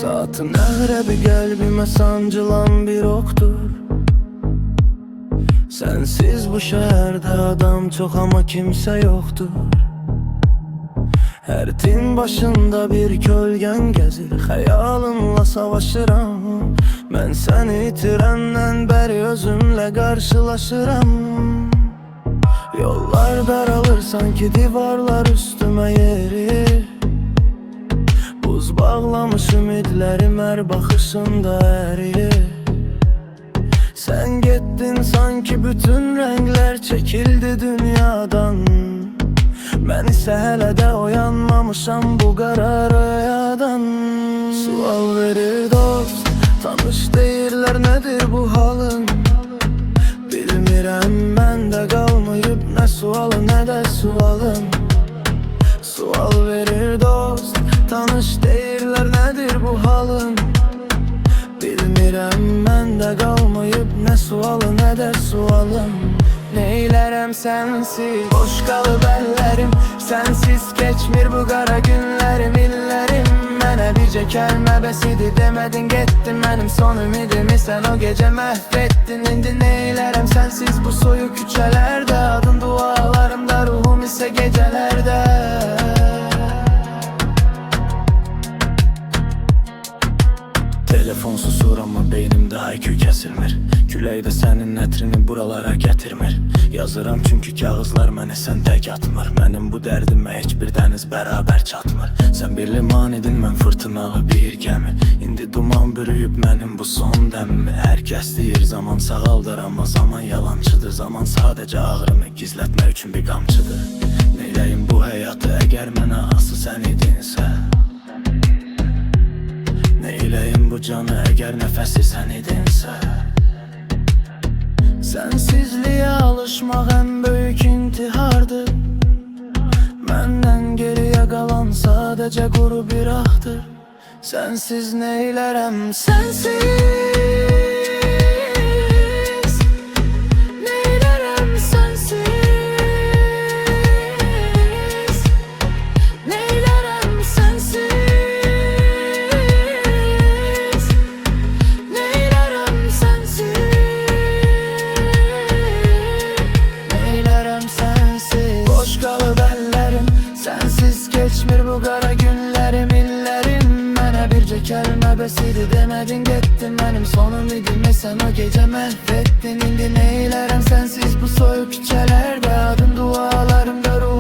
Saatin əqrəbi qəlbimə sancılan bir oxdur. Sensiz bu şəhərdə adam çox amma kimsə yoxdur. Hər tin başında bir kölgən gəzir, xəyalınla savaşıram. Mən səni itirəndən bəri özümlə qarşılaşıram. Yollar daralır sanki divarlar üstümə yerir. Buz bağlamış ümidlərim hər baxışında ərir. Sen gittin sanki bütün renkler çekildi dünyadan. Ben ise hələ də oyanmamışam bu qarar rüyadan. Sual verir dost, tanış deyirlər nedir bu halın. Bilmirəm məndə qalmayıb nə sualı nə də sualım. Sual verir dost, tanış deyirlər nedir bu halın. Bilmirəm məndə qalmayıb nə sualı nə də sualım. Neylərəm sensiz, boş qalıb əllərim. Sensiz keçmir bu qara günlərim, illərim. Mənə bircə kəlmə bəs idi, demədin getdin. Mənim son ümidimi sən o gecə məhv etdin. İndi neylərəm sensiz bu soyuq küçələrdə. Adın dualarımda, ruhum isə gecələrdə. Telefon susur amma beynimdə IQ kəsilmir. Külək də sənin ətrini buralara gətirmir. Yazıram çünki kağızlar məni sən tək atmır. Mənim bu dərdimə heç bir dəniz bərabər çatmır. Sən bir liman idin, mən fırtınalı bir gəmi. İndi duman bürüyüb mənim bu son dəmimi. Hər kəs deyir zaman sağaldır amma zaman yalançıdır. Zaman sadəcə ağrımı gizlətmək üçün bir qamçıdır. Neyləyim bu həyatı əgər mənə aslı sən idinsə. Neyləyim bu canı əgər nəfəsi sən idinsə. Sensizliğe alışmaq ən böyük intihardır. Məndən geriyə qalan sadəcə quru bir ahdır. Sensiz neylərəm sensiz. Neylərəm sensiz. Neylərəm sensiz. Neylərəm sensiz. Boş qalıb əllərim, sensiz keçmir bu qara günlərim, illərim. Mənə bircə kəlmə bəs idi, demədin getdin. Mənim son ümidimi sən o gecə məhv etdin. İndi neylərəm sensiz bu soyuq küçələrdə. Adın dualarımda, ruhum